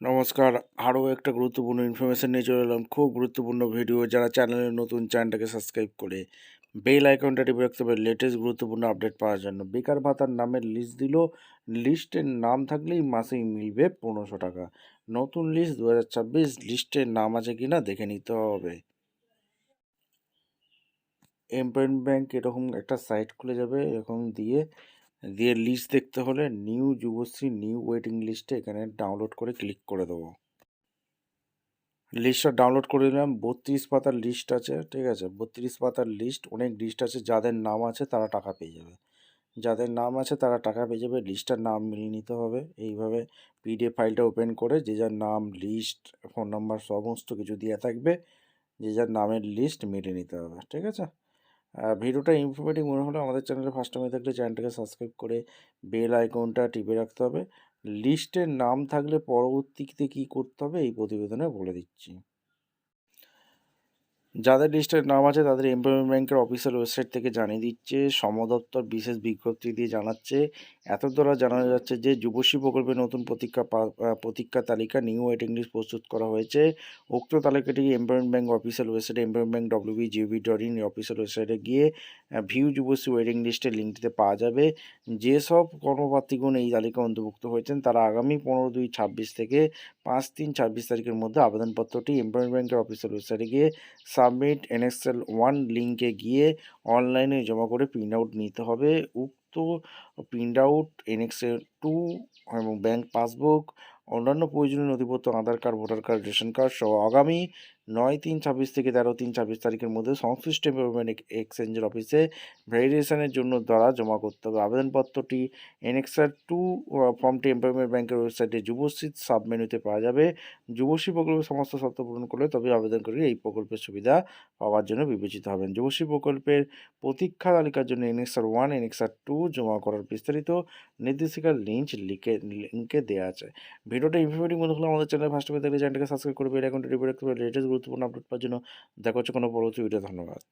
নমস্কার। আরও একটা গুরুত্বপূর্ণ ইনফরমেশন নিয়ে চলে এলাম। খুব গুরুত্বপূর্ণ ভিডিও। যারা চ্যানেলে নতুন, চ্যানেলটাকে সাবস্ক্রাইব করে বেল আইকনটা টিপে রাখতে হবে লেটেস্ট গুরুত্বপূর্ণ আপডেট পাওয়ার জন্য। বেকার ভাতার নামের লিস্ট দিল। লিস্টের নাম থাকলেই মাসেই মিলবে ১৫০০ টাকা। নতুন লিস্ট ২০২৬, লিস্টের নাম আছে কিনা দেখে নিতে হবে। এমপ্লয়মেন্ট ব্যাংক এরকম একটা সাইট খুলে যাবে, এরকম দিয়ে দিয়ে লিস্ট দেখতে হলে নিউ যুবশ্রী নিউ ওয়েটিং লিস্টে এখানে ডাউনলোড করে ক্লিক করে দেবো। লিস্টটা ডাউনলোড করে নিলাম। ৩২ পাতার লিস্ট আছে, ঠিক আছে? ৩২ পাতার লিস্ট, অনেক লিস্ট আছে। যাদের নাম আছে তারা টাকা পেয়ে যাবে। যাদের নাম আছে তারা টাকা পেয়ে যাবে। লিস্টটার নাম মিলিয়ে নিতে হবে। এইভাবে পিডিএফ ফাইলটা ওপেন করে যে যার নাম, লিস্ট, ফোন নাম্বার সমস্ত কিছু দেওয়া থাকবে। যে যার নামের লিস্ট মিলিয়ে নিতে হবে, ঠিক আছে? ভিডিওটা ইনফরমেটিভ মনে হলে আমাদের চ্যানেলে ফার্স্ট টাইমে থাকলে চ্যানেলটাকে সাবস্ক্রাইব করে বেল আইকনটা টিপে রাখতে হবে। লিস্টের নাম থাকলে পরবর্তীতে কী করতে হবে এই প্রতিবেদনে বলে দিচ্ছি। যাদের লিস্টের নাম আছে তাদের এমপ্লয়মেন্ট ব্যাংকের অফিসিয়াল ওয়েবসাইট থেকে জানিয়ে দিচ্ছে। শ্রম দপ্তর বিশেষ বিজ্ঞপ্তি দিয়ে জানাচ্ছে। এত দ্বারা জানা যাচ্ছে যে যুবশ্রী প্রকল্পের নতুন প্রতীক্ষা তালিকা নিউ ওয়েটিং লিস্ট প্রস্তুত করা হয়েছে। উক্ত তালিকাটি এমপ্লয়মেন্ট ব্যাংক অফিসিয়াল ওয়েবসাইটে এমপ্লয়মেন্ট ব্যাংক www.gov.in অফিসিয়াল ওয়েবসাইটে গিয়ে ভিউ যুবশ্রী ওয়েটিং লিস্টের লিঙ্কটিতে পাওয়া যাবে। যেসব কর্মপ্রার্থীগণ এই তালিকায় অন্তর্ভুক্ত হয়েছেন তারা আগামী 15/2/26 থেকে 5/3/26 তারিখের মধ্যে আবেদনপত্রটি এমপ্লয়মেন্ট ব্যাংকের অফিসিয়াল ওয়েবসাইটে গিয়ে সাবমিট এনএক্সএল 1 লিঙ্কে গিয়ে অনলাইনে জমা করে প্রিন্ট আউট নিতে হবে। উক্ত প্রিন্ট আউট এনএক্সএল 2 এবং ব্যাংক পাসবুক, অন্যান্য প্রয়োজনীয় নথিপত্র, Aadhaar card, voter card, ration card সহ আগামী 9/3/26 থেকে 13/3/26 তারিখের মধ্যে সংশ্লিষ্ট এমপ্লয়মেন্ট এক্সচেঞ্জের অফিসে ভেরিফিকেশনের জন্য দ্বারা জমা করতে হবে। আবেদনপত্রটি এনএক্সএল 2 ফর্মটি এমপ্লয়মেন্ট ব্যাংকের ওয়েবসাইটে যুবশ্রী সাব মেনুতে পাওয়া যাবে। যুবশ্রী প্রকল্পের সমস্ত শর্ত পূরণ করলে তবে আবেদনকারী এই প্রকল্পের সুবিধা পাওয়ার জন্য বিবেচিত হবেন। যুবশ্রী প্রকল্পের প্রতীক্ষা তালিকার জন্য এনএক্সআর 1, এনএক্সআর 2 জমা করার বিস্তারিত নির্দেশিকার লিঙ্কে দেওয়া আছে। ভিডিওটা ইনফরমেটিভ মনে হলে আমাদের চ্যানেল ফার্স্ট টাইম থাকলে চ্যানেলটাকে সাবস্ক্রাইব করে বেল আইকনটা টিপে রাখতে হবে লেটেস্ট গুরুত্বপূর্ণ আপডেট পাওয়ার জন্য। দেখা হচ্ছে কোনো পরবর্তী ভিডিও। ধন্যবাদ।